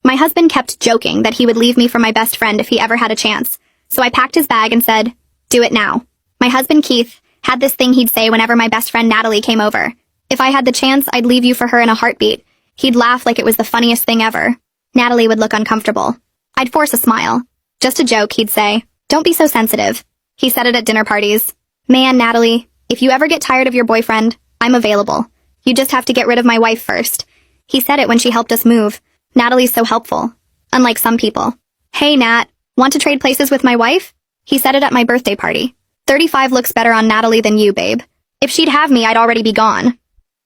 My husband kept joking that he would leave me for my best friend if he ever had a chance, so I packed his bag and said, "Do it now." My husband Keith had this thing he'd say whenever my best friend Natalie came over. "If I had the chance, I'd leave you for her in a heartbeat." He'd laugh like it was the funniest thing ever. Natalie would look uncomfortable. I'd force a smile. "Just a joke," he'd say. "Don't be so sensitive." He said it at dinner parties. "Man, Natalie, if you ever get tired of your boyfriend, I'm available. You just have to get rid of my wife first." He said it when she helped us move. Natalie's so helpful. Unlike some people. "Hey, Nat, want to trade places with my wife?" He said it at my birthday party. 35 looks better on Natalie than you, babe. If she'd have me, I'd already be gone.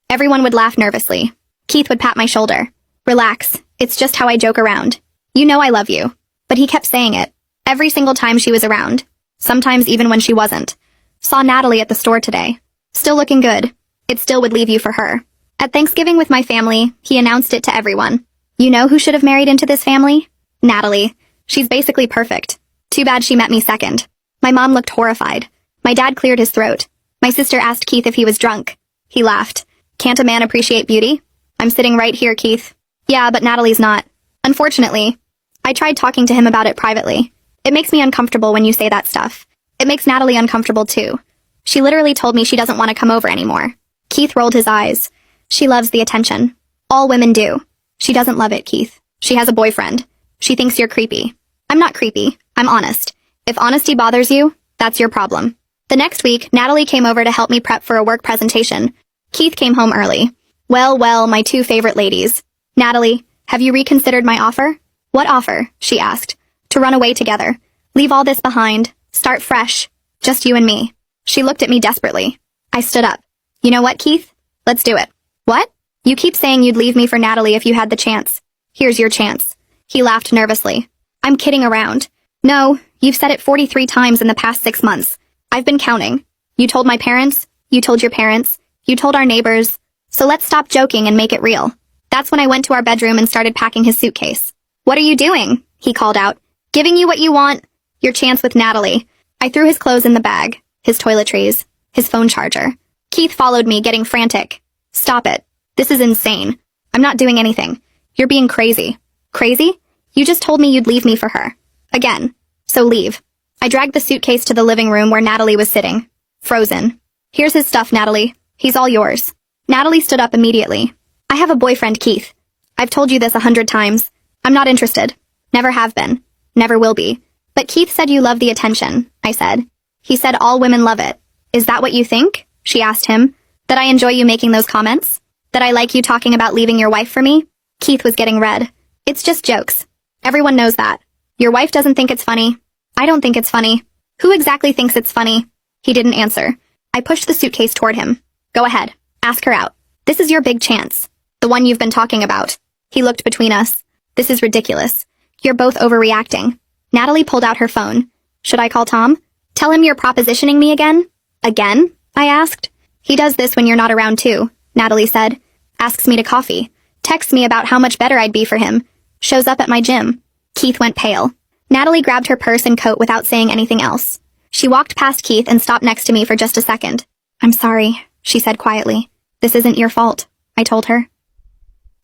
Everyone would laugh nervously. Keith would pat my shoulder. "Relax, it's just how I joke around. You know I love you." But he kept saying it. Every single time she was around. Sometimes even when she wasn't. "Saw Natalie at the store today. Still looking good. It still would leave you for her." At Thanksgiving with my family, he announced it to everyone. "You know who should have married into this family? Natalie. She's basically perfect. Too bad she met me second." My mom looked horrified. My dad cleared his throat. My sister asked Keith if he was drunk. He laughed. "Can't a man appreciate beauty? I'm sitting right here, Keith." "Yeah, but Natalie's not. Unfortunately." I tried talking to him about it privately. "It makes me uncomfortable when you say that stuff. It makes Natalie uncomfortable too. She literally told me she doesn't want to come over anymore." Keith rolled his eyes. "She loves the attention. All women do." "She doesn't love it, Keith. She has a boyfriend. She thinks you're creepy." "I'm not creepy. I'm honest. If honesty bothers you, that's your problem." The next week, Natalie came over to help me prep for a work presentation. Keith came home early. Well, my two favorite ladies. "Natalie, have you reconsidered my offer?" "What offer?" she asked. "To run away together. Leave all this behind. Start fresh. Just you and me." She looked at me desperately. I stood up. "You know what, Keith? Let's do it." "What?" "You keep saying you'd leave me for Natalie if you had the chance. Here's your chance." He laughed nervously. "I'm kidding around." "No, you've said it 43 times in the past 6 months. I've been counting. You told my parents, you told your parents, you told our neighbors. So let's stop joking and make it real." That's when I went to our bedroom and started packing his suitcase. "What are you doing?" he called out. "Giving you what you want. Your chance with Natalie." I threw his clothes in the bag, his toiletries, his phone charger. Keith followed me, getting frantic. "Stop it. This is insane. I'm not doing anything. You're being crazy." "Crazy? You just told me you'd leave me for her. Again. So leave." I dragged the suitcase to the living room where Natalie was sitting. Frozen. "Here's his stuff, Natalie. He's all yours." Natalie stood up immediately. "I have a boyfriend, Keith. I've told you this 100 times. I'm not interested. Never have been. Never will be." "But Keith said you love the attention," I said. "He said all women love it. Is that what you think?" she asked him. "That I enjoy you making those comments? That I like you talking about leaving your wife for me?" Keith was getting red. "It's just jokes. Everyone knows that. Your wife doesn't think it's funny. I don't think it's funny. Who exactly thinks it's funny?" He didn't answer. I pushed the suitcase toward him. "Go ahead. Ask her out. This is your big chance. The one you've been talking about." He looked between us. "This is ridiculous. You're both overreacting." Natalie pulled out her phone. "Should I call Tom? Tell him you're propositioning me again?" "Again?" I asked. "He does this when you're not around too," Natalie said. "Asks me to coffee. Texts me about how much better I'd be for him. Shows up at my gym." Keith went pale. Natalie grabbed her purse and coat without saying anything else. She walked past Keith and stopped next to me for just a second. "I'm sorry," she said quietly. "This isn't your fault," I told her.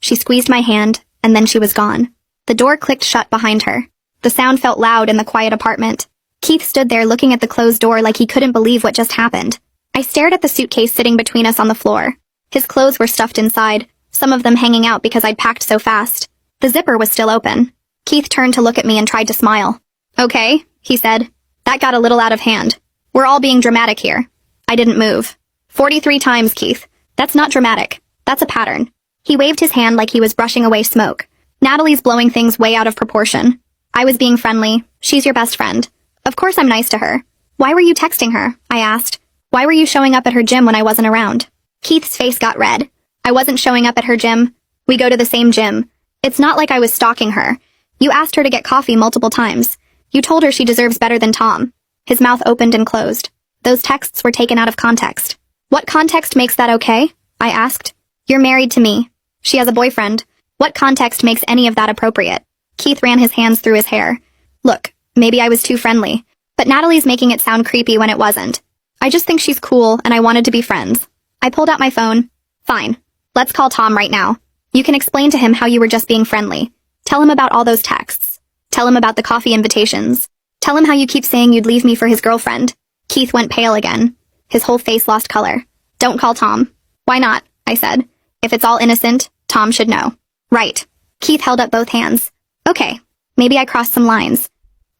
She squeezed my hand, and then she was gone. The door clicked shut behind her. The sound felt loud in the quiet apartment. Keith stood there looking at the closed door like he couldn't believe what just happened. I stared at the suitcase sitting between us on the floor. His clothes were stuffed inside, some of them hanging out because I'd packed so fast. The zipper was still open. Keith turned to look at me and tried to smile. "Okay," he said. "That got a little out of hand. We're all being dramatic here." I didn't move. 43 times, Keith. That's not dramatic. That's a pattern. He waved his hand like he was brushing away smoke. "Natalie's blowing things way out of proportion. I was being friendly. She's your best friend. Of course I'm nice to her. Why were you texting her?" I asked. "Why were you showing up at her gym when I wasn't around?" Keith's face got red. "I wasn't showing up at her gym. We go to the same gym. It's not like I was stalking her. You asked her to get coffee multiple times. You told her she deserves better than Tom." His mouth opened and closed. Those texts were taken out of context. "What context makes that okay?" I asked. "You're married to me. She has a boyfriend. What context makes any of that appropriate?" Keith ran his hands through his hair. "Look, maybe I was too friendly, but Natalie's making it sound creepy when it wasn't. I just think she's cool and I wanted to be friends." I pulled out my phone. "Fine. Let's call Tom right now. You can explain to him how you were just being friendly. Tell him about all those texts. Tell him about the coffee invitations. Tell him how you keep saying you'd leave me for his girlfriend. Keith went pale again. His whole face lost color. Don't call Tom. Why not? I said. If it's all innocent, Tom should know. Right. Keith held up both hands. Okay, maybe I crossed some lines.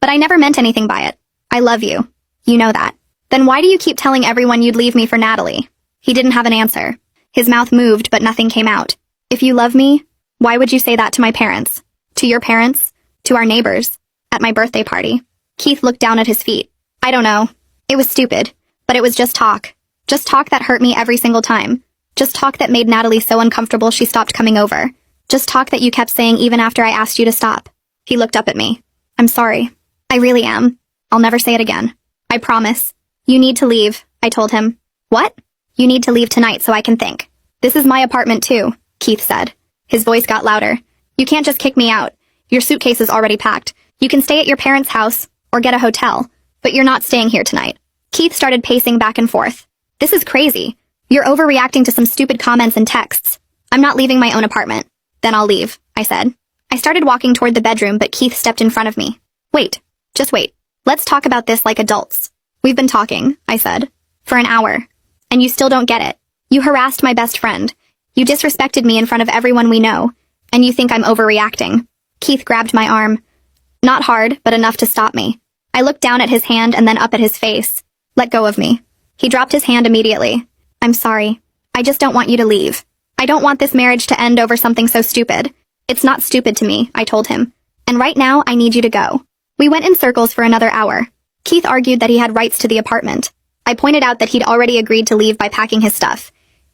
But I never meant anything by it. I love you. You know that. Then why do you keep telling everyone you'd leave me for Natalie? He didn't have an answer. His mouth moved, but nothing came out. If you love me, why would you say that to my parents? To your parents? To our neighbors? At my birthday party? Keith looked down at his feet. I don't know. It was stupid. But it was just talk. Just talk that hurt me every single time. Just talk that made Natalie so uncomfortable she stopped coming over. Just talk that you kept saying even after I asked you to stop. He looked up at me. I'm sorry. I really am. I'll never say it again. I promise. You need to leave, I told him. What? You need to leave tonight so I can think. This is my apartment too, Keith said. His voice got louder. You can't just kick me out. Your suitcase is already packed. You can stay at your parents' house or get a hotel, but you're not staying here tonight. Keith started pacing back and forth. This is crazy. You're overreacting to some stupid comments and texts. I'm not leaving my own apartment. Then I'll leave, I said. I started walking toward the bedroom, but Keith stepped in front of me. Wait, just wait. Let's talk about this like adults. We've been talking, I said, for an hour. And you still don't get it. You harassed my best friend. You disrespected me in front of everyone we know. And you think I'm overreacting. Keith grabbed my arm. Not hard, but enough to stop me. I looked down at his hand and then up at his face. Let go of me. He dropped his hand immediately. I'm sorry. I just don't want you to leave. I don't want this marriage to end over something so stupid. It's not stupid to me, I told him. And right now, I need you to go. We went in circles for another hour. Keith argued that he had rights to the apartment. I pointed out that he'd already agreed to leave by packing his stuff.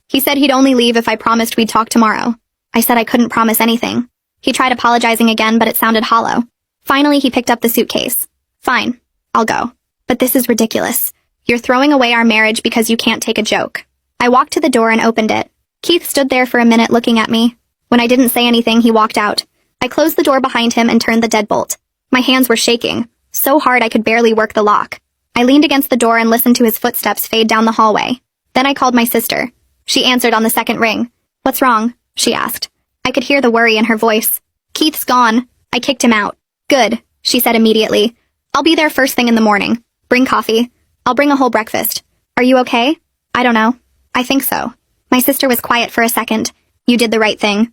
He said he'd only leave if I promised we'd talk tomorrow. I said I couldn't promise anything. He tried apologizing again, but it sounded hollow. Finally, he picked up the suitcase. Fine, I'll go. But this is ridiculous. You're throwing away our marriage because you can't take a joke. I walked to the door and opened it. Keith stood there for a minute looking at me. When I didn't say anything, he walked out. I closed the door behind him and turned the deadbolt. My hands were shaking, so hard I could barely work the lock. I leaned against the door and listened to his footsteps fade down the hallway. Then I called my sister. She answered on the second ring. What's wrong? She asked. I could hear the worry in her voice. Keith's gone. I kicked him out. Good, she said immediately. I'll be there first thing in the morning. Bring coffee. I'll bring a whole breakfast. Are you okay? I don't know. I think so. My sister was quiet for a second. You did the right thing.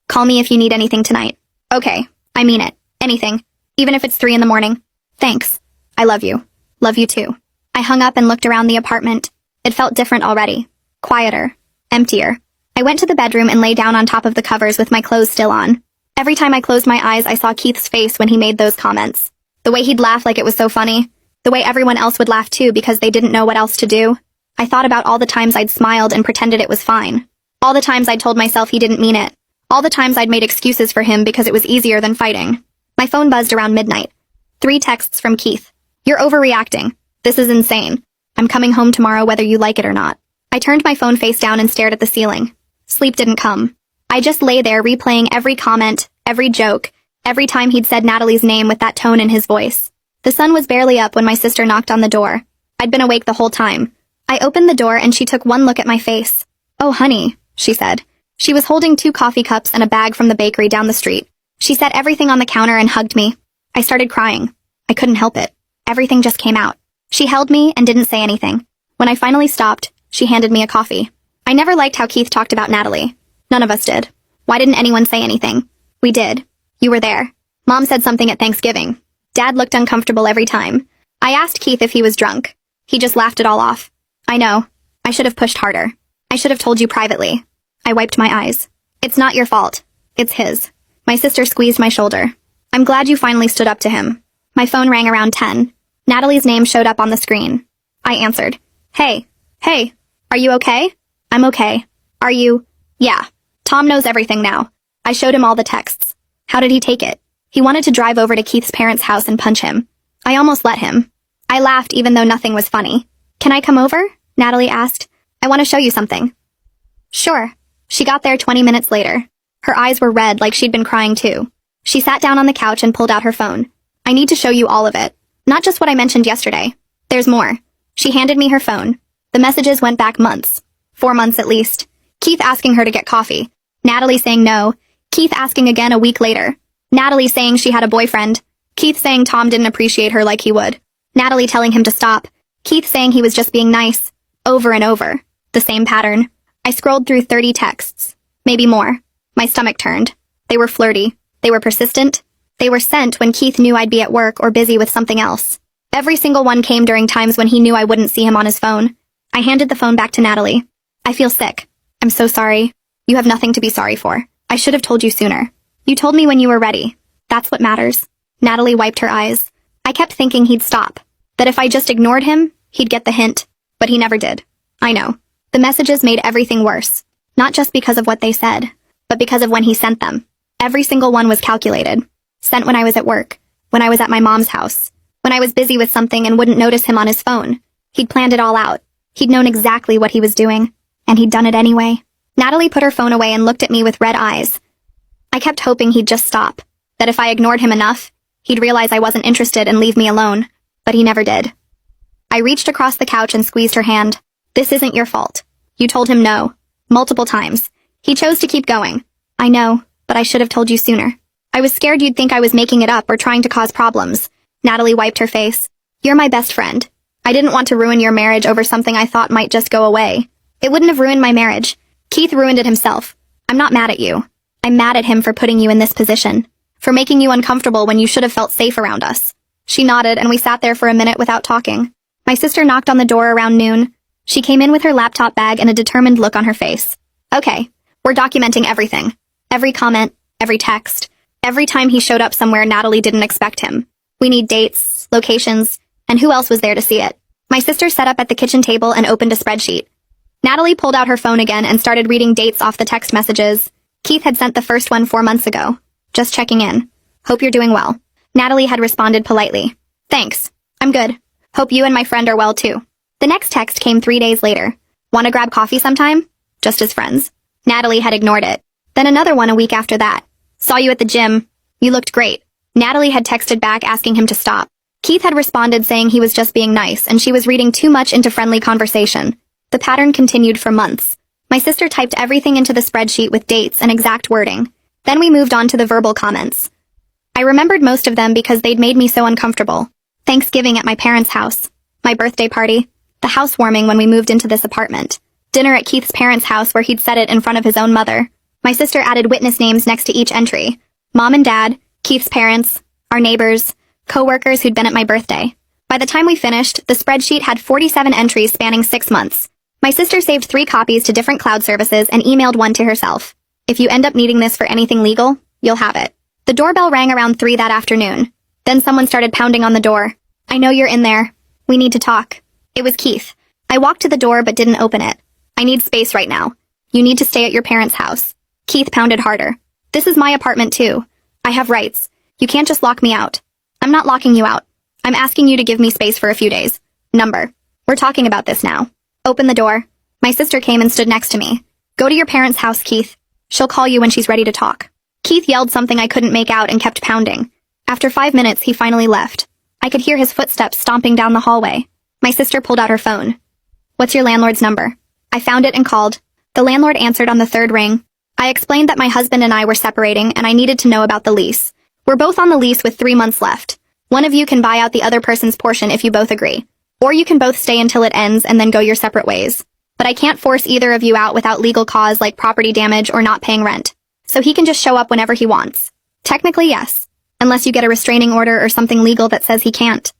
Call me if you need anything tonight. Okay, I mean it. Anything. Even if it's 3 in the morning. Thanks. I love you. Love you too. I hung up and looked around the apartment. It felt different already. Quieter. Emptier. I went to the bedroom and lay down on top of the covers with my clothes still on. Every time I closed my eyes, I saw Keith's face when he made those comments. The way he'd laugh like it was so funny. The way everyone else would laugh too because they didn't know what else to do. I thought about all the times I'd smiled and pretended it was fine. All the times I'd told myself he didn't mean it. All the times I'd made excuses for him because it was easier than fighting. My phone buzzed around midnight. 3 texts from Keith. You're overreacting. This is insane. I'm coming home tomorrow whether you like it or not. I turned my phone face down and stared at the ceiling. Sleep didn't come. I just lay there replaying every comment, every joke, every time he'd said Natalie's name with that tone in his voice. The sun was barely up when my sister knocked on the door. I'd been awake the whole time. I opened the door and she took one look at my face. Oh, honey, she said. She was holding 2 coffee cups and a bag from the bakery down the street. She set everything on the counter and hugged me. I started crying. I couldn't help it. Everything just came out. She held me and didn't say anything. When I finally stopped, she handed me a coffee. I never liked how Keith talked about Natalie. None of us did. Why didn't anyone say anything? We did. You were there. Mom said something at Thanksgiving. Dad looked uncomfortable every time. I asked Keith if he was drunk. He just laughed it all off. I know. I should have pushed harder. I should have told you privately. I wiped my eyes. It's not your fault. It's his. My sister squeezed my shoulder. I'm glad you finally stood up to him. My phone rang around 10. Natalie's name showed up on the screen. I answered. Hey. Are you okay? I'm okay. Are you? Yeah. Tom knows everything now. I showed him all the texts. How did he take it? He wanted to drive over to Keith's parents' house and punch him. I almost let him. I laughed even though nothing was funny. Can I come over? Natalie asked. I want to show you something. Sure. She got there 20 minutes later. Her eyes were red like she'd been crying too. She sat down on the couch and pulled out her phone. I need to show you all of it. Not just what I mentioned yesterday. There's more. She handed me her phone. The messages went back months. 4 months at least. Keith asking her to get coffee. Natalie saying no. Keith asking again a week later. Natalie saying she had a boyfriend. Keith saying Tom didn't appreciate her like he would. Natalie telling him to stop. Keith saying he was just being nice. Over and over. The same pattern. I scrolled through 30 texts. Maybe more. My stomach turned. They were flirty. They were persistent. They were sent when Keith knew I'd be at work or busy with something else. Every single one came during times when he knew I wouldn't see him on his phone. I handed the phone back to Natalie. I feel sick. I'm so sorry. You have nothing to be sorry for. I should have told you sooner. You told me when you were ready. That's what matters. Natalie wiped her eyes. I kept thinking he'd stop. That if I just ignored him, he'd get the hint. But he never did. I know. The messages made everything worse. Not just because of what they said, but because of when he sent them. Every single one was calculated. Sent when I was at work. When I was at my mom's house. When I was busy with something and wouldn't notice him on his phone. He'd planned it all out. He'd known exactly what he was doing. And he'd done it anyway. Natalie put her phone away and looked at me with red eyes. I kept hoping he'd just stop. That if I ignored him enough, he'd realize I wasn't interested and leave me alone. But he never did. I reached across the couch and squeezed her hand. This isn't your fault. You told him no. Multiple times. He chose to keep going. I know, but I should have told you sooner. I was scared you'd think I was making it up or trying to cause problems. Natalie wiped her face. You're my best friend. I didn't want to ruin your marriage over something I thought might just go away. It wouldn't have ruined my marriage. Keith ruined it himself. I'm not mad at you. I'm mad at him for putting you in this position. For making you uncomfortable when you should have felt safe around us. She nodded and we sat there for a minute without talking. My sister knocked on the door around noon. She came in with her laptop bag and a determined look on her face. Okay, we're documenting everything. Every comment, every text. Every time he showed up somewhere Natalie didn't expect him. We need dates, locations, and who else was there to see it. My sister sat up at the kitchen table and opened a spreadsheet. Natalie pulled out her phone again and started reading dates off the text messages. Keith had sent the first one 4 months ago. Just checking in. Hope you're doing well. Natalie had responded politely. Thanks. I'm good. Hope you and my friend are well too. The next text came 3 days later. Wanna grab coffee sometime? Just as friends. Natalie had ignored it. Then another one a week after that. Saw you at the gym. You looked great. Natalie had texted back asking him to stop. Keith had responded saying he was just being nice and she was reading too much into friendly conversation. The pattern continued for months. My sister typed everything into the spreadsheet with dates and exact wording. Then we moved on to the verbal comments. I remembered most of them because they'd made me so uncomfortable. Thanksgiving at my parents' house. My birthday party. The housewarming when we moved into this apartment. Dinner at Keith's parents' house where he'd said it in front of his own mother. My sister added witness names next to each entry. Mom and Dad, Keith's parents, our neighbors, co-workers who'd been at my birthday. By the time we finished, the spreadsheet had 47 entries spanning 6 months. My sister saved 3 copies to different cloud services and emailed one to herself. If you end up needing this for anything legal, you'll have it. The doorbell rang around 3 that afternoon. Then someone started pounding on the door. I know you're in there. We need to talk. It was Keith. I walked to the door but didn't open it. I need space right now. You need to stay at your parents' house. Keith pounded harder. This is my apartment too. I have rights. You can't just lock me out. I'm not locking you out. I'm asking you to give me space for a few days. Number. We're talking about this now. Open the door. My sister came and stood next to me. Go to your parents' house, Keith. She'll call you when she's ready to talk. Keith yelled something I couldn't make out and kept pounding. After 5 minutes, he finally left. I could hear his footsteps stomping down the hallway. My sister pulled out her phone. What's your landlord's number? I found it and called. The landlord answered on the 3rd ring. I explained that my husband and I were separating and I needed to know about the lease. We're both on the lease with 3 months left. One of you can buy out the other person's portion if you both agree. Or you can both stay until it ends and then go your separate ways. But I can't force either of you out without legal cause like property damage or not paying rent. So he can just show up whenever he wants. Technically, yes. Unless you get a restraining order or something legal that says he can't.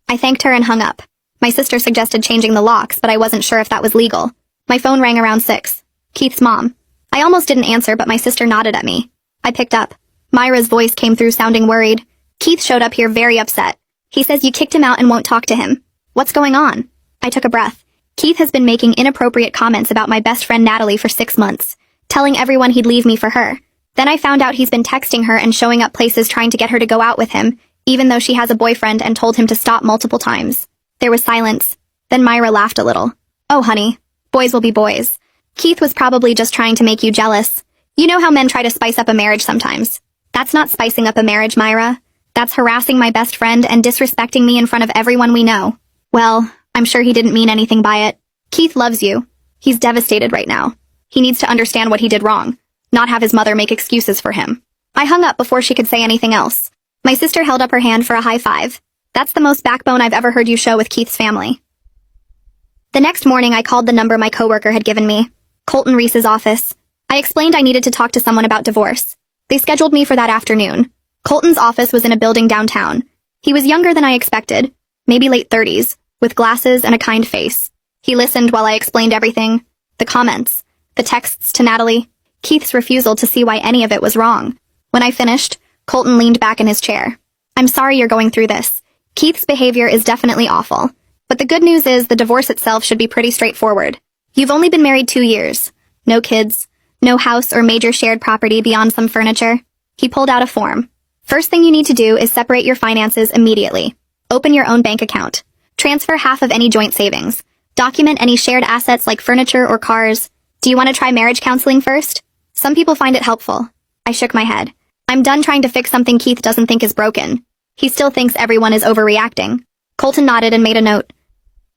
I thanked her and hung up. My sister suggested changing the locks, but I wasn't sure if that was legal. My phone rang around 6. Keith's mom. I almost didn't answer, but my sister nodded at me. I picked up. Myra's voice came through sounding worried. Keith showed up here very upset. He says you kicked him out and won't talk to him. What's going on? I took a breath. Keith has been making inappropriate comments about my best friend Natalie for 6 months, telling everyone he'd leave me for her. Then I found out he's been texting her and showing up places trying to get her to go out with him, even though she has a boyfriend and told him to stop multiple times. There was silence. Then Myra laughed a little. Oh, honey. Boys will be boys. Keith was probably just trying to make you jealous. You know how men try to spice up a marriage sometimes. That's not spicing up a marriage, Myra. That's harassing my best friend and disrespecting me in front of everyone we know. Well, I'm sure he didn't mean anything by it. Keith loves you. He's devastated right now. He needs to understand what he did wrong, not have his mother make excuses for him. I hung up before she could say anything else. My sister held up her hand for a high five. That's the most backbone I've ever heard you show with Keith's family. The next morning, I called the number my coworker had given me, Colton Reese's office. I explained I needed to talk to someone about divorce. They scheduled me for that afternoon. Colton's office was in a building downtown. He was younger than I expected, maybe late 30s, with glasses and a kind face. He listened while I explained everything, the comments, the texts to Natalie, Keith's refusal to see why any of it was wrong. When I finished, Colton leaned back in his chair. I'm sorry you're going through this. Keith's behavior is definitely awful. But the good news is the divorce itself should be pretty straightforward. You've only been married 2 years. No kids. No house or major shared property beyond some furniture. He pulled out a form. First thing you need to do is separate your finances immediately. Open your own bank account. Transfer half of any joint savings. Document any shared assets like furniture or cars. Do you want to try marriage counseling first? Some people find it helpful. I shook my head. I'm done trying to fix something Keith doesn't think is broken. He still thinks everyone is overreacting. Colton nodded and made a note.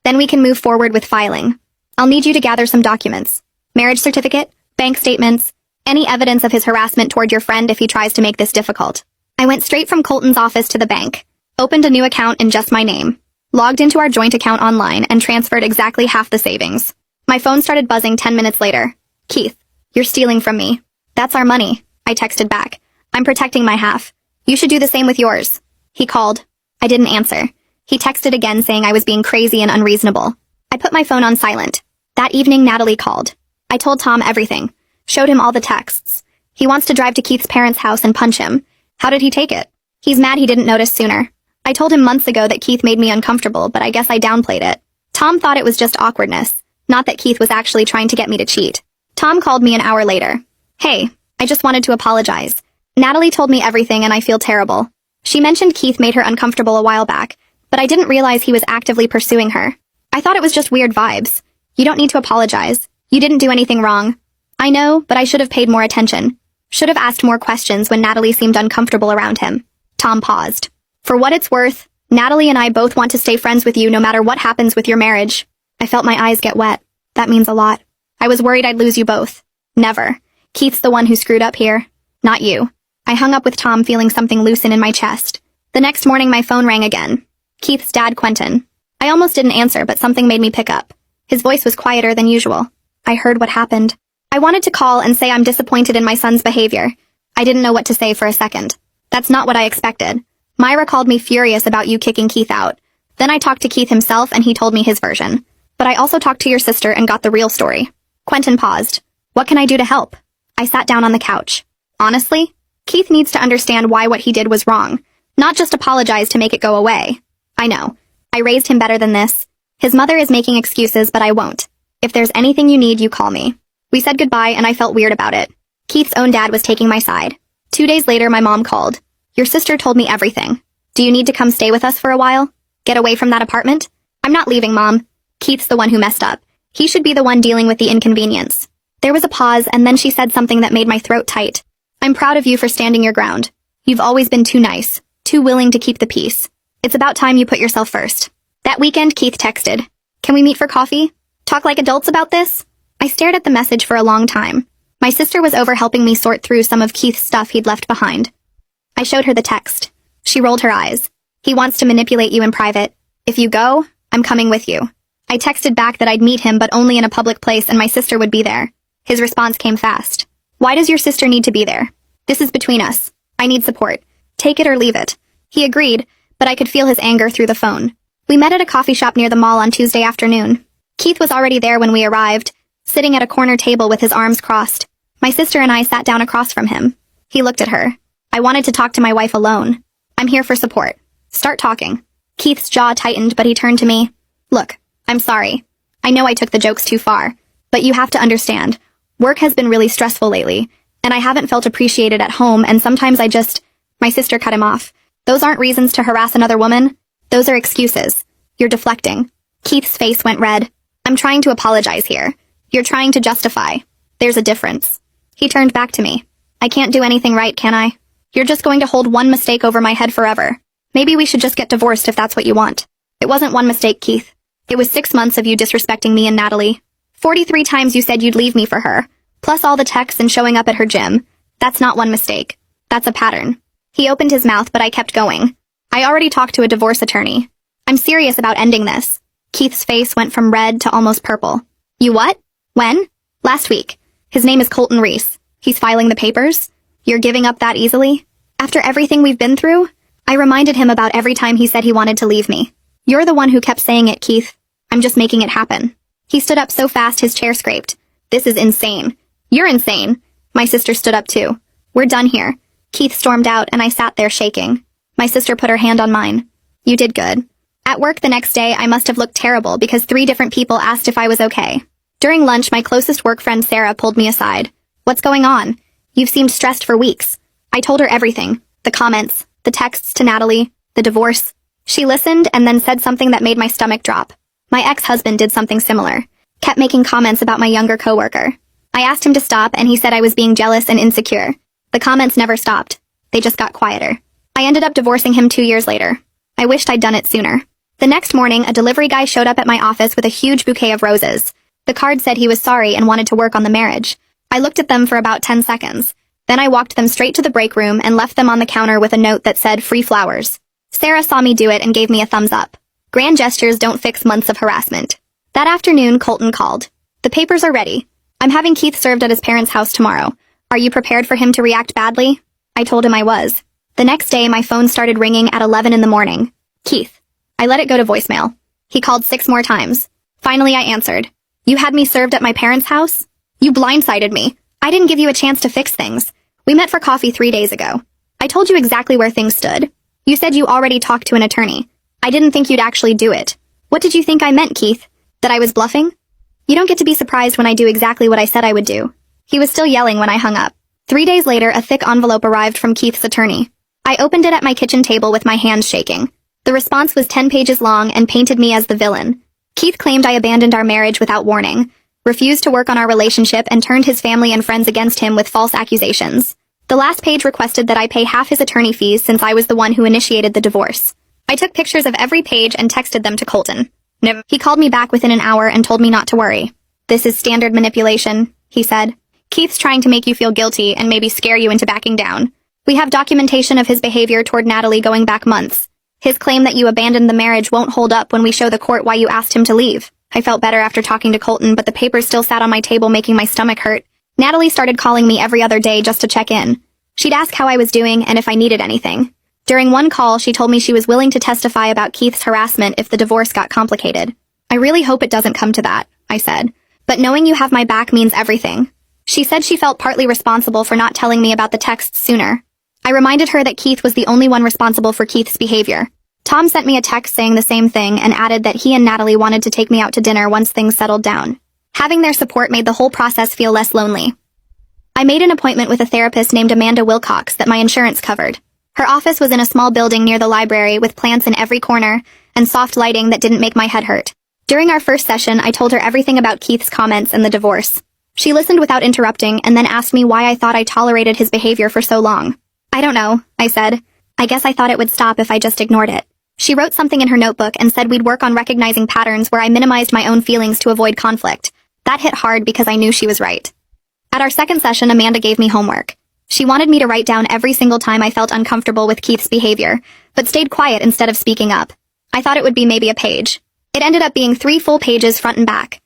Then we can move forward with filing. I'll need you to gather some documents. Marriage certificate, bank statements, any evidence of his harassment toward your friend if he tries to make this difficult. I went straight from Colton's office to the bank, opened a new account in just my name, logged into our joint account online, and transferred exactly half the savings. My phone started buzzing 10 minutes later. Keith, you're stealing from me. That's our money, I texted back. I'm protecting my half. You should do the same with yours. He called. I didn't answer. He texted again saying I was being crazy and unreasonable. I put my phone on silent. That evening, Natalie called. I told Tom everything. Showed him all the texts. He wants to drive to Keith's parents' house and punch him. How did he take it? He's mad he didn't notice sooner. I told him months ago that Keith made me uncomfortable, but I guess I downplayed it. Tom thought it was just awkwardness, not that Keith was actually trying to get me to cheat. Tom called me an hour later. Hey, I just wanted to apologize. Natalie told me everything and I feel terrible. She mentioned Keith made her uncomfortable a while back, but I didn't realize he was actively pursuing her. I thought it was just weird vibes. You don't need to apologize. You didn't do anything wrong. I know, but I should have paid more attention. Should have asked more questions when Natalie seemed uncomfortable around him. Tom paused. For what it's worth, Natalie and I both want to stay friends with you no matter what happens with your marriage. I felt my eyes get wet. That means a lot. I was worried I'd lose you both. Never. Keith's the one who screwed up here. Not you. I hung up with Tom feeling something loosen in my chest. The next morning my phone rang again. Keith's dad, Quentin. I almost didn't answer, but something made me pick up. His voice was quieter than usual. I heard what happened. I wanted to call and say I'm disappointed in my son's behavior. I didn't know what to say for a second. That's not what I expected. Myra called me furious about you kicking Keith out. Then I talked to Keith himself and he told me his version. But I also talked to your sister and got the real story. Quentin paused. What can I do to help? I sat down on the couch. Honestly, Keith needs to understand why what he did was wrong, not just apologize to make it go away. I know. I raised him better than this. His mother is making excuses, but I won't. If there's anything you need, you call me. We said goodbye and I felt weird about it. Keith's own dad was taking my side. 2 days later, my mom called. Your sister told me everything. Do you need to come stay with us for a while? Get away from that apartment? I'm not leaving, Mom. Keith's the one who messed up. He should be the one dealing with the inconvenience. There was a pause and then she said something that made my throat tight. I'm proud of you for standing your ground. You've always been too nice, too willing to keep the peace. It's about time you put yourself first. That weekend, Keith texted. Can we meet for coffee? Talk like adults about this? I stared at the message for a long time. My sister was over helping me sort through some of Keith's stuff he'd left behind. I showed her the text. She rolled her eyes. He wants to manipulate you in private. If you go, I'm coming with you. I texted back that I'd meet him but only in a public place and my sister would be there. His response came fast. Why does your sister need to be there? This is between us. I need support. Take it or leave it. He agreed, but I could feel his anger through the phone. We met at a coffee shop near the mall on Tuesday afternoon. Keith was already there when we arrived, sitting at a corner table with his arms crossed. My sister and I sat down across from him. He looked at her. I wanted to talk to my wife alone. I'm here for support. Start talking. Keith's jaw tightened, but he turned to me. Look, I'm sorry. I know I took the jokes too far, but you have to understand. Work has been really stressful lately, and I haven't felt appreciated at home, and sometimes My sister cut him off. Those aren't reasons to harass another woman. Those are excuses. You're deflecting. Keith's face went red. I'm trying to apologize here. You're trying to justify. There's a difference. He turned back to me. I can't do anything right, can I? You're just going to hold one mistake over my head forever. Maybe we should just get divorced if that's what you want. It wasn't one mistake, Keith. It was 6 months of you disrespecting me and Natalie. 43 times you said you'd leave me for her, plus all the texts and showing up at her gym. That's not one mistake. That's a pattern. He opened his mouth, but I kept going. I already talked to a divorce attorney. I'm serious about ending this. Keith's face went from red to almost purple. You what? When? Last week. His name is Colton Reese. He's filing the papers? You're giving up that easily? After everything we've been through? I reminded him about every time he said he wanted to leave me. You're the one who kept saying it, Keith. I'm just making it happen. He stood up so fast his chair scraped. This is insane. You're insane. My sister stood up too. We're done here. Keith stormed out and I sat there shaking. My sister put her hand on mine. You did good. At work the next day, I must have looked terrible because 3 different people asked if I was okay. During lunch, my closest work friend Sarah pulled me aside. What's going on? You've seemed stressed for weeks. I told her everything. The comments, the texts to Natalie, the divorce. She listened and then said something that made my stomach drop. My ex-husband did something similar. Kept making comments about my younger coworker. I asked him to stop and he said I was being jealous and insecure. The comments never stopped. They just got quieter. I ended up divorcing him 2 years later. I wished I'd done it sooner. The next morning, a delivery guy showed up at my office with a huge bouquet of roses. The card said he was sorry and wanted to work on the marriage. I looked at them for about 10 seconds. Then I walked them straight to the break room and left them on the counter with a note that said free flowers. Sarah saw me do it and gave me a thumbs up. Grand gestures don't fix months of harassment. That afternoon, Colton called. The papers are ready. I'm having Keith served at his parents' house tomorrow. Are you prepared for him to react badly? I told him I was. The next day, my phone started ringing at 11 in the morning. Keith. I let it go to voicemail. He called 6 more times. Finally, I answered. You had me served at my parents' house? You blindsided me. I didn't give you a chance to fix things. We met for coffee 3 days ago. I told you exactly where things stood. You said you already talked to an attorney. I didn't think you'd actually do it. What did you think I meant, Keith? That I was bluffing? You don't get to be surprised when I do exactly what I said I would do. He was still yelling when I hung up. 3 days later, a thick envelope arrived from Keith's attorney. I opened it at my kitchen table with my hands shaking. The response was 10 pages long and painted me as the villain. Keith claimed I abandoned our marriage without warning, refused to work on our relationship, and turned his family and friends against him with false accusations. The last page requested that I pay half his attorney fees since I was the one who initiated the divorce. I took pictures of every page and texted them to Colton. He called me back within an hour and told me not to worry. This is standard manipulation, he said. Keith's trying to make you feel guilty and maybe scare you into backing down. We have documentation of his behavior toward Natalie going back months. His claim that you abandoned the marriage won't hold up when we show the court why you asked him to leave. I felt better after talking to Colton, but the papers still sat on my table making my stomach hurt. Natalie started calling me every other day just to check in. She'd ask how I was doing and if I needed anything. During one call, she told me she was willing to testify about Keith's harassment if the divorce got complicated. I really hope it doesn't come to that, I said. But knowing you have my back means everything. She said she felt partly responsible for not telling me about the texts sooner. I reminded her that Keith was the only one responsible for Keith's behavior. Tom sent me a text saying the same thing and added that he and Natalie wanted to take me out to dinner once things settled down. Having their support made the whole process feel less lonely. I made an appointment with a therapist named Amanda Wilcox that my insurance covered. Her office was in a small building near the library with plants in every corner and soft lighting that didn't make my head hurt. During our first session, I told her everything about Keith's comments and the divorce. She listened without interrupting and then asked me why I thought I tolerated his behavior for so long. I don't know, I said. I guess I thought it would stop if I just ignored it. She wrote something in her notebook and said we'd work on recognizing patterns where I minimized my own feelings to avoid conflict. That hit hard because I knew she was right. At our second session, Amanda gave me homework. She wanted me to write down every single time I felt uncomfortable with Keith's behavior, but stayed quiet instead of speaking up. I thought it would be maybe a page. It ended up being 3 full pages front and back.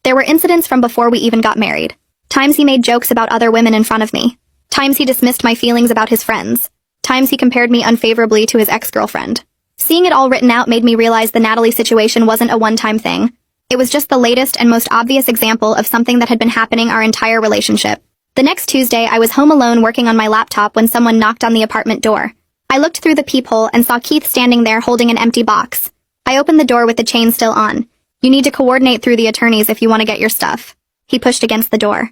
There were incidents from before we even got married. Times he made jokes about other women in front of me. Times he dismissed my feelings about his friends. Times he compared me unfavorably to his ex-girlfriend. Seeing it all written out made me realize the Natalie situation wasn't a one-time thing. It was just the latest and most obvious example of something that had been happening our entire relationship. The next Tuesday, I was home alone working on my laptop when someone knocked on the apartment door. I looked through the peephole and saw Keith standing there holding an empty box. I opened the door with the chain still on. You need to coordinate through the attorneys if you want to get your stuff. He pushed against the door.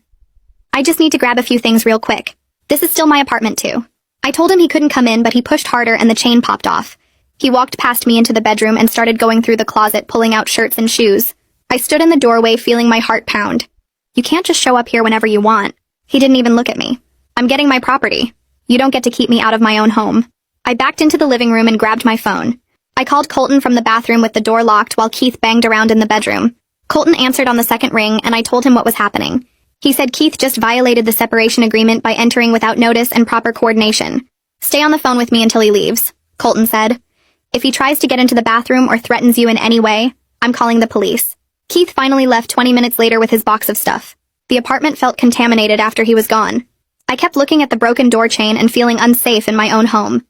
I just need to grab a few things real quick. This is still my apartment too. I told him he couldn't come in, but he pushed harder and the chain popped off. He walked past me into the bedroom and started going through the closet, pulling out shirts and shoes. I stood in the doorway feeling my heart pound. You can't just show up here whenever you want. He didn't even look at me. I'm getting my property. You don't get to keep me out of my own home. I backed into the living room and grabbed my phone. I called Colton from the bathroom with the door locked while Keith banged around in the bedroom. Colton answered on the second ring and I told him what was happening. He said Keith just violated the separation agreement by entering without notice and proper coordination. Stay on the phone with me until he leaves, Colton said. If he tries to get into the bathroom or threatens you in any way, I'm calling the police. Keith finally left 20 minutes later with his box of stuff. The apartment felt contaminated after he was gone. I kept looking at the broken door chain and feeling unsafe in my own home.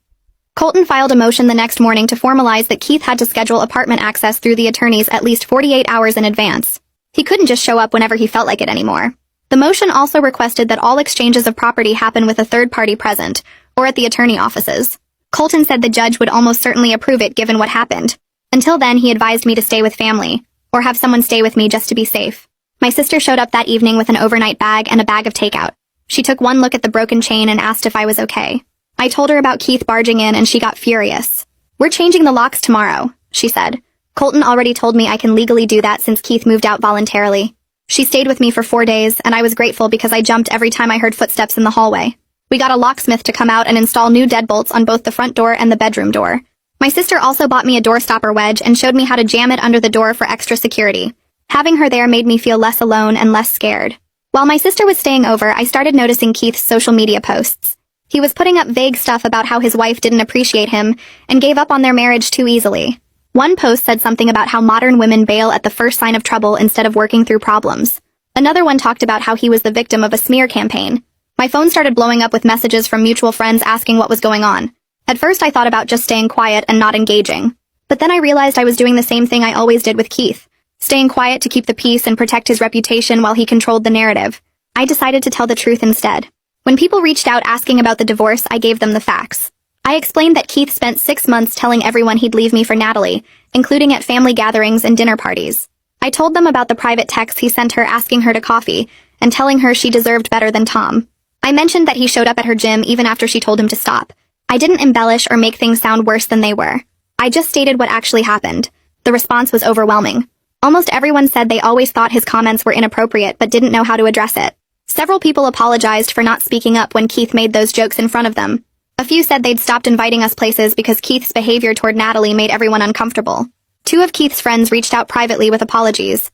Colton filed a motion the next morning to formalize that Keith had to schedule apartment access through the attorneys at least 48 hours in advance. He couldn't just show up whenever he felt like it anymore. The motion also requested that all exchanges of property happen with a third party present, or at the attorney offices. Colton said the judge would almost certainly approve it given what happened. Until then, he advised me to stay with family, or have someone stay with me just to be safe. My sister showed up that evening with an overnight bag and a bag of takeout. She took one look at the broken chain and asked if I was okay. I told her about Keith barging in and she got furious. We're changing the locks tomorrow, she said. Colton already told me I can legally do that since Keith moved out voluntarily. She stayed with me for 4 days, and I was grateful because I jumped every time I heard footsteps in the hallway. We got a locksmith to come out and install new deadbolts on both the front door and the bedroom door. My sister also bought me a door stopper wedge and showed me how to jam it under the door for extra security. Having her there made me feel less alone and less scared. While my sister was staying over, I started noticing Keith's social media posts. He was putting up vague stuff about how his wife didn't appreciate him and gave up on their marriage too easily. One post said something about how modern women bail at the first sign of trouble instead of working through problems. Another one talked about how he was the victim of a smear campaign. My phone started blowing up with messages from mutual friends asking what was going on. At first I thought about just staying quiet and not engaging. But then I realized I was doing the same thing I always did with Keith, staying quiet to keep the peace and protect his reputation while he controlled the narrative. I decided to tell the truth instead. When people reached out asking about the divorce, I gave them the facts. I explained that Keith spent 6 months telling everyone he'd leave me for Natalie, including at family gatherings and dinner parties. I told them about the private texts he sent her asking her to coffee and telling her she deserved better than Tom. I mentioned that he showed up at her gym even after she told him to stop. I didn't embellish or make things sound worse than they were. I just stated what actually happened. The response was overwhelming. Almost everyone said they always thought his comments were inappropriate but didn't know how to address it. Several people apologized for not speaking up when Keith made those jokes in front of them. A few said they'd stopped inviting us places because Keith's behavior toward Natalie made everyone uncomfortable. 2 of Keith's friends reached out privately with apologies.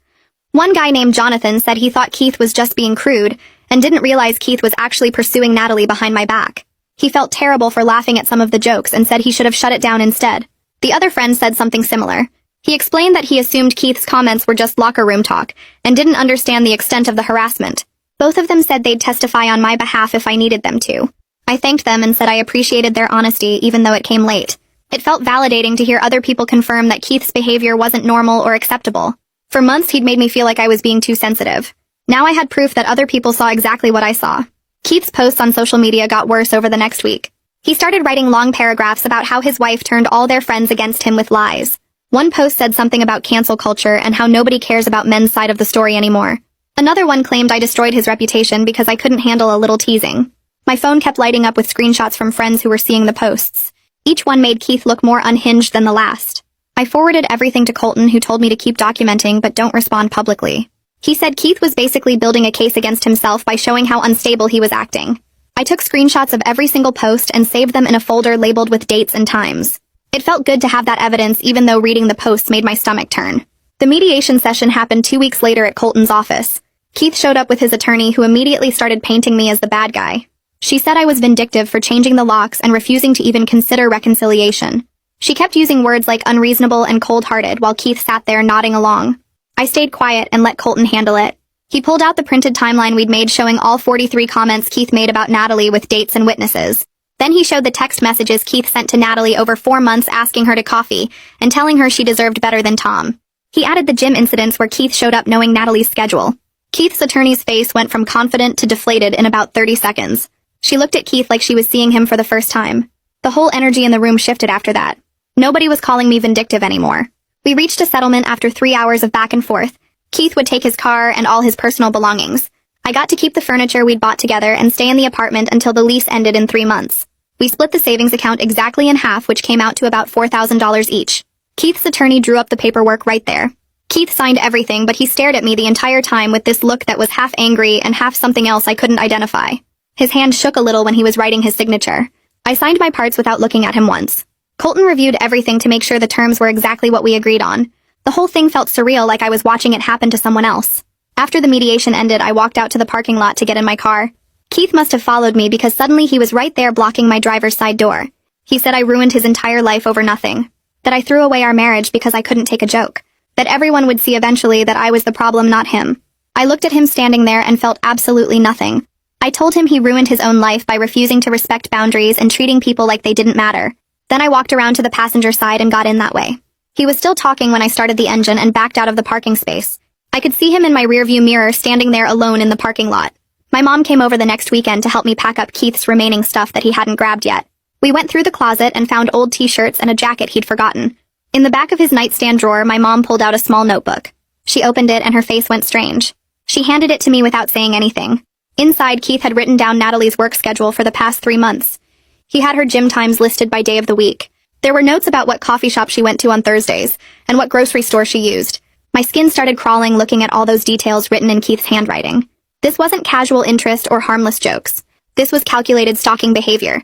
One guy named Jonathan said he thought Keith was just being crude and didn't realize Keith was actually pursuing Natalie behind my back. He felt terrible for laughing at some of the jokes and said he should have shut it down instead. The other friend said something similar. He explained that he assumed Keith's comments were just locker room talk and didn't understand the extent of the harassment. Both of them said they'd testify on my behalf if I needed them to. I thanked them and said I appreciated their honesty even though it came late. It felt validating to hear other people confirm that Keith's behavior wasn't normal or acceptable. For months he'd made me feel like I was being too sensitive. Now I had proof that other people saw exactly what I saw. Keith's posts on social media got worse over the next week. He started writing long paragraphs about how his wife turned all their friends against him with lies. One post said something about cancel culture and how nobody cares about men's side of the story anymore. Another one claimed I destroyed his reputation because I couldn't handle a little teasing. My phone kept lighting up with screenshots from friends who were seeing the posts. Each one made Keith look more unhinged than the last. I forwarded everything to Colton, who told me to keep documenting but don't respond publicly. He said Keith was basically building a case against himself by showing how unstable he was acting. I took screenshots of every single post and saved them in a folder labeled with dates and times. It felt good to have that evidence even though reading the posts made my stomach turn. The mediation session happened 2 weeks later at Colton's office. Keith showed up with his attorney, who immediately started painting me as the bad guy. She said I was vindictive for changing the locks and refusing to even consider reconciliation. She kept using words like unreasonable and cold-hearted while Keith sat there nodding along. I stayed quiet and let Colton handle it. He pulled out the printed timeline we'd made showing all 43 comments Keith made about Natalie with dates and witnesses. Then he showed the text messages Keith sent to Natalie over 4 months asking her to coffee and telling her she deserved better than Tom. He added the gym incidents where Keith showed up knowing Natalie's schedule. Keith's attorney's face went from confident to deflated in about 30 seconds. She looked at Keith like she was seeing him for the first time. The whole energy in the room shifted after that. Nobody was calling me vindictive anymore. We reached a settlement after 3 hours of back and forth. Keith would take his car and all his personal belongings. I got to keep the furniture we'd bought together and stay in the apartment until the lease ended in 3 months. We split the savings account exactly in half, which came out to about $4,000 each. Keith's attorney drew up the paperwork right there. Keith signed everything, but he stared at me the entire time with this look that was half angry and half something else I couldn't identify. His hand shook a little when he was writing his signature. I signed my parts without looking at him once. Colton reviewed everything to make sure the terms were exactly what we agreed on. The whole thing felt surreal, like I was watching it happen to someone else. After the mediation ended, I walked out to the parking lot to get in my car. Keith must have followed me because suddenly he was right there blocking my driver's side door. He said I ruined his entire life over nothing. That I threw away our marriage because I couldn't take a joke. That everyone would see eventually that I was the problem, not him. I looked at him standing there and felt absolutely nothing. I told him he ruined his own life by refusing to respect boundaries and treating people like they didn't matter. Then I walked around to the passenger side and got in that way. He was still talking when I started the engine and backed out of the parking space. I could see him in my rearview mirror standing there alone in the parking lot. My mom came over the next weekend to help me pack up Keith's remaining stuff that he hadn't grabbed yet. We went through the closet and found old t-shirts and a jacket he'd forgotten. In the back of his nightstand drawer, my mom pulled out a small notebook. She opened it and her face went strange. She handed it to me without saying anything. Inside, Keith had written down Natalie's work schedule for the past 3 months. He had her gym times listed by day of the week. There were notes about what coffee shop she went to on Thursdays and what grocery store she used. My skin started crawling looking at all those details written in Keith's handwriting. This wasn't casual interest or harmless jokes. This was calculated stalking behavior.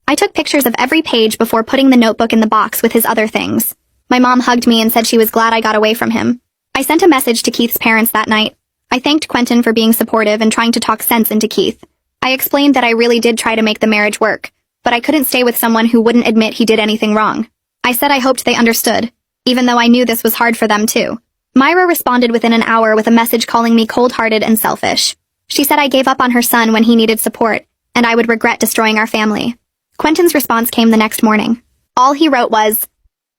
I took pictures of every page before putting the notebook in the box with his other things. My mom hugged me and said she was glad I got away from him. I sent a message to Keith's parents that night. I thanked Quentin for being supportive and trying to talk sense into Keith. I explained that I really did try to make the marriage work, but I couldn't stay with someone who wouldn't admit he did anything wrong. I said I hoped they understood, even though I knew this was hard for them too. Myra responded within an hour with a message calling me cold-hearted and selfish. She said I gave up on her son when he needed support, and I would regret destroying our family. Quentin's response came the next morning. All he wrote was,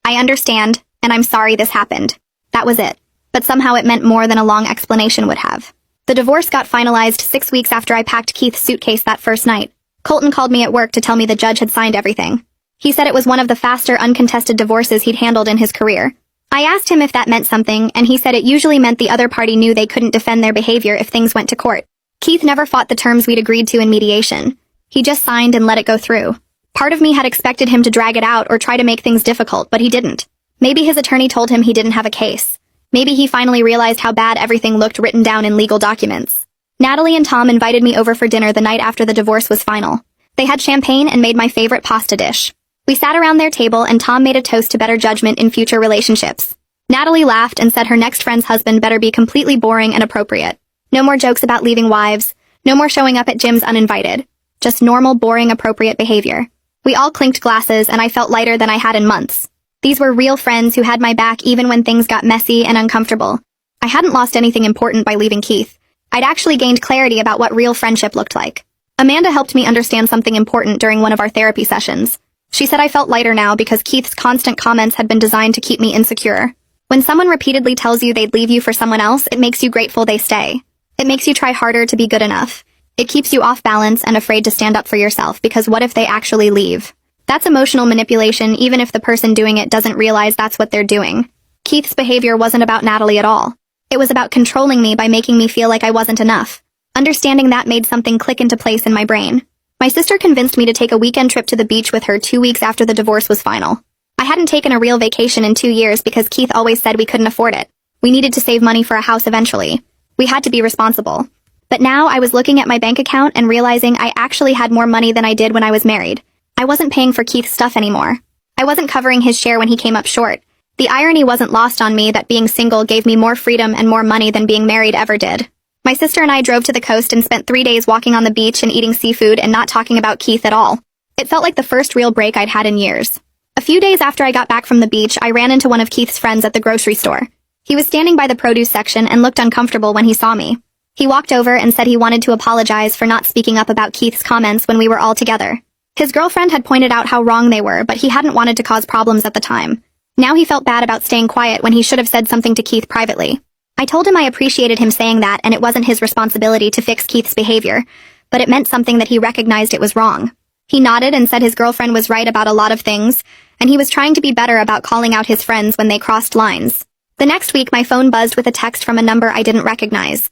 "I understand, and I'm sorry this happened." That was it. But somehow it meant more than a long explanation would have. The divorce got finalized 6 weeks after I packed Keith's suitcase that first night. Colton called me at work to tell me the judge had signed everything. He said it was one of the faster uncontested divorces he'd handled in his career. I asked him if that meant something, and he said it usually meant the other party knew they couldn't defend their behavior if things went to court. Keith never fought the terms we'd agreed to in mediation. He just signed and let it go through. Part of me had expected him to drag it out or try to make things difficult, but he didn't. Maybe his attorney told him he didn't have a case. Maybe he finally realized how bad everything looked written down in legal documents. Natalie and Tom invited me over for dinner the night after the divorce was final. They had champagne and made my favorite pasta dish. We sat around their table and Tom made a toast to better judgment in future relationships. Natalie laughed and said her next friend's husband better be completely boring and appropriate. No more jokes about leaving wives. No more showing up at gyms uninvited. Just normal, boring, appropriate behavior. We all clinked glasses and I felt lighter than I had in months. These were real friends who had my back even when things got messy and uncomfortable. I hadn't lost anything important by leaving Keith. I'd actually gained clarity about what real friendship looked like. Amanda helped me understand something important during one of our therapy sessions. She said I felt lighter now because Keith's constant comments had been designed to keep me insecure. When someone repeatedly tells you they'd leave you for someone else, it makes you grateful they stay. It makes you try harder to be good enough. It keeps you off balance and afraid to stand up for yourself because what if they actually leave? That's emotional manipulation even if the person doing it doesn't realize that's what they're doing. Keith's behavior wasn't about Natalie at all. It was about controlling me by making me feel like I wasn't enough. Understanding that made something click into place in my brain. My sister convinced me to take a weekend trip to the beach with her 2 weeks after the divorce was final. I hadn't taken a real vacation in 2 years because Keith always said we couldn't afford it. We needed to save money for a house eventually. We had to be responsible. But now I was looking at my bank account and realizing I actually had more money than I did when I was married. I wasn't paying for Keith's stuff anymore. I wasn't covering his share when he came up short. The irony wasn't lost on me that being single gave me more freedom and more money than being married ever did. My sister and I drove to the coast and spent 3 days walking on the beach and eating seafood and not talking about Keith at all. It felt like the first real break I'd had in years. A few days after I got back from the beach, I ran into one of Keith's friends at the grocery store. He was standing by the produce section and looked uncomfortable when he saw me. He walked over and said he wanted to apologize for not speaking up about Keith's comments when we were all together. His girlfriend had pointed out how wrong they were, but he hadn't wanted to cause problems at the time. Now he felt bad about staying quiet when he should have said something to Keith privately. I told him I appreciated him saying that and it wasn't his responsibility to fix Keith's behavior, but it meant something that he recognized it was wrong. He nodded and said his girlfriend was right about a lot of things, and he was trying to be better about calling out his friends when they crossed lines. The next week, my phone buzzed with a text from a number I didn't recognize.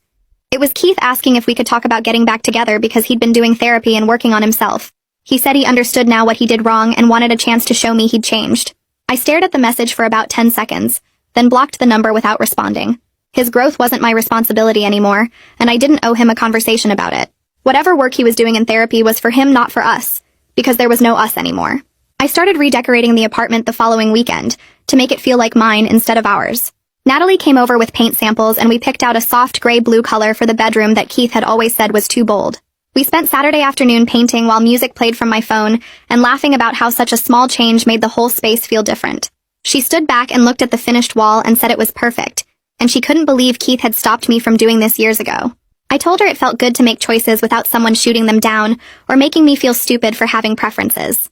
It was Keith asking if we could talk about getting back together because he'd been doing therapy and working on himself. He said he understood now what he did wrong and wanted a chance to show me he'd changed. I stared at the message for about 10 seconds, then blocked the number without responding. His growth wasn't my responsibility anymore, and I didn't owe him a conversation about it. Whatever work he was doing in therapy was for him, not for us, because there was no us anymore. I started redecorating the apartment the following weekend, to make it feel like mine instead of ours. Natalie came over with paint samples and we picked out a soft gray-blue color for the bedroom that Keith had always said was too bold. We spent Saturday afternoon painting while music played from my phone and laughing about how such a small change made the whole space feel different. She stood back and looked at the finished wall and said it was perfect, and she couldn't believe Keith had stopped me from doing this years ago. I told her it felt good to make choices without someone shooting them down or making me feel stupid for having preferences.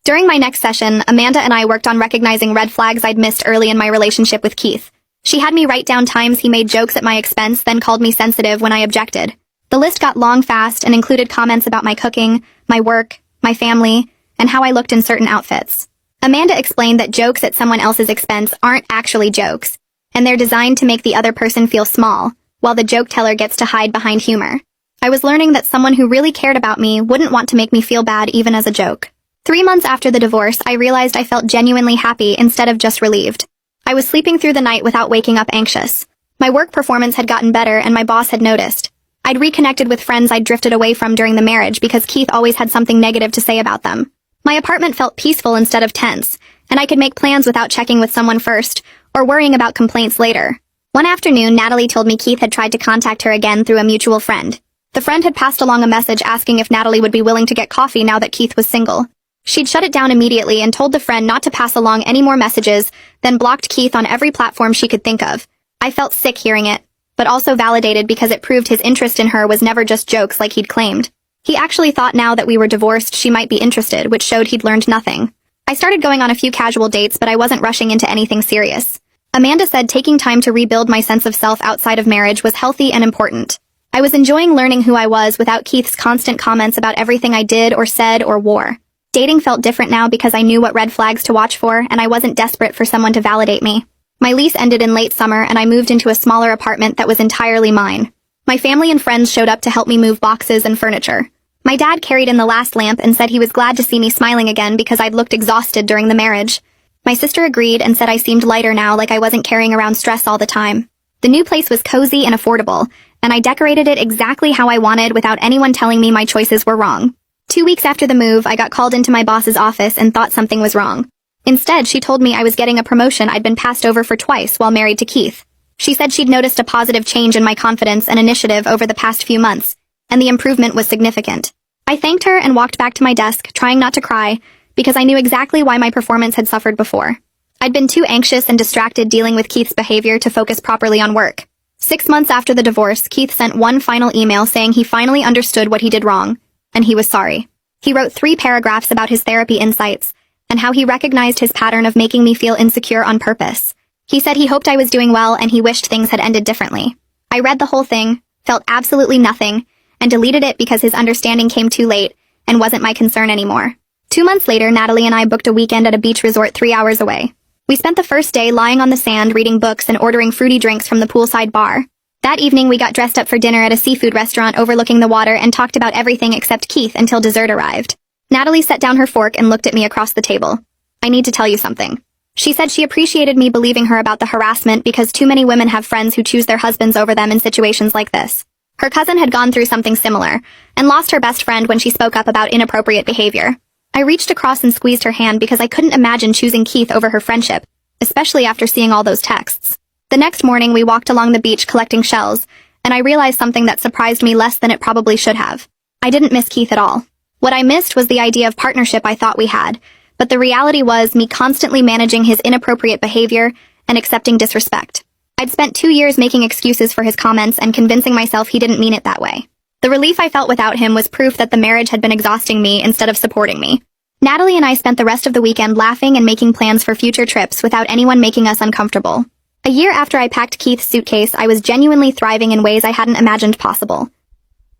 During my next session, Amanda and I worked on recognizing red flags I'd missed early in my relationship with Keith. She had me write down times he made jokes at my expense, then called me sensitive when I objected. The list got long fast and included comments about my cooking, my work, my family, and how I looked in certain outfits. Amanda explained that jokes at someone else's expense aren't actually jokes, and they're designed to make the other person feel small, while the joke teller gets to hide behind humor. I was learning that someone who really cared about me wouldn't want to make me feel bad even as a joke. 3 months after the divorce, I realized I felt genuinely happy instead of just relieved. I was sleeping through the night without waking up anxious. My work performance had gotten better and my boss had noticed. I'd reconnected with friends I'd drifted away from during the marriage because Keith always had something negative to say about them. My apartment felt peaceful instead of tense, and I could make plans without checking with someone first or worrying about complaints later. One afternoon, Natalie told me Keith had tried to contact her again through a mutual friend. The friend had passed along a message asking if Natalie would be willing to get coffee now that Keith was single. She'd shut it down immediately and told the friend not to pass along any more messages, then blocked Keith on every platform she could think of. I felt sick hearing it, but also validated because it proved his interest in her was never just jokes like he'd claimed. He actually thought now that we were divorced she might be interested, which showed he'd learned nothing. I started going on a few casual dates, but I wasn't rushing into anything serious. Amanda said taking time to rebuild my sense of self outside of marriage was healthy and important. I was enjoying learning who I was without Keith's constant comments about everything I did or said or wore. Dating felt different now because I knew what red flags to watch for, and I wasn't desperate for someone to validate me. My lease ended in late summer, and I moved into a smaller apartment that was entirely mine. My family and friends showed up to help me move boxes and furniture. My dad carried in the last lamp and said he was glad to see me smiling again because I'd looked exhausted during the marriage. My sister agreed and said I seemed lighter now, like I wasn't carrying around stress all the time. The new place was cozy and affordable, and I decorated it exactly how I wanted without anyone telling me my choices were wrong. 2 weeks after the move, I got called into my boss's office and thought something was wrong. Instead, she told me I was getting a promotion I'd been passed over for twice while married to Keith. She said she'd noticed a positive change in my confidence and initiative over the past few months, and the improvement was significant. I thanked her and walked back to my desk, trying not to cry, because I knew exactly why my performance had suffered before. I'd been too anxious and distracted dealing with Keith's behavior to focus properly on work. 6 months after the divorce, Keith sent one final email saying he finally understood what he did wrong, and he was sorry. He wrote 3 paragraphs about his therapy insights, and how he recognized his pattern of making me feel insecure on purpose. He said he hoped I was doing well and he wished things had ended differently. I read the whole thing, felt absolutely nothing, and deleted it because his understanding came too late and wasn't my concern anymore. 2 months later, Natalie and I booked a weekend at a beach resort 3 hours away. We spent the first day lying on the sand reading books and ordering fruity drinks from the poolside bar. That evening, we got dressed up for dinner at a seafood restaurant overlooking the water and talked about everything except Keith until dessert arrived. Natalie set down her fork and looked at me across the table. I need to tell you something. She said she appreciated me believing her about the harassment because too many women have friends who choose their husbands over them in situations like this. Her cousin had gone through something similar and lost her best friend when she spoke up about inappropriate behavior. I reached across and squeezed her hand because I couldn't imagine choosing Keith over her friendship, especially after seeing all those texts. The next morning, we walked along the beach collecting shells, and I realized something that surprised me less than it probably should have. I didn't miss Keith at all. What I missed was the idea of partnership I thought we had, but the reality was me constantly managing his inappropriate behavior and accepting disrespect. I'd spent 2 years making excuses for his comments and convincing myself he didn't mean it that way. The relief I felt without him was proof that the marriage had been exhausting me instead of supporting me. Natalie and I spent the rest of the weekend laughing and making plans for future trips without anyone making us uncomfortable. A year after I packed Keith's suitcase, I was genuinely thriving in ways I hadn't imagined possible.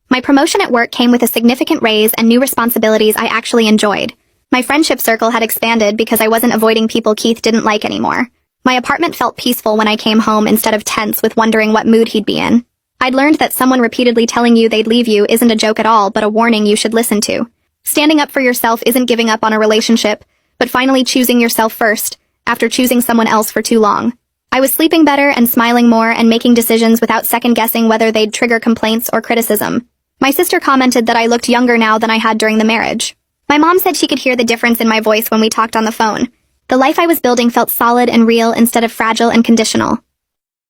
My promotion at work came with a significant raise and new responsibilities I actually enjoyed. My friendship circle had expanded because I wasn't avoiding people Keith didn't like anymore. My apartment felt peaceful when I came home instead of tense with wondering what mood he'd be in. I'd learned that someone repeatedly telling you they'd leave you isn't a joke at all, but a warning you should listen to. Standing up for yourself isn't giving up on a relationship, but finally choosing yourself first, after choosing someone else for too long. I was sleeping better and smiling more and making decisions without second-guessing whether they'd trigger complaints or criticism. My sister commented that I looked younger now than I had during the marriage. My mom said she could hear the difference in my voice when we talked on the phone. The life I was building felt solid and real instead of fragile and conditional.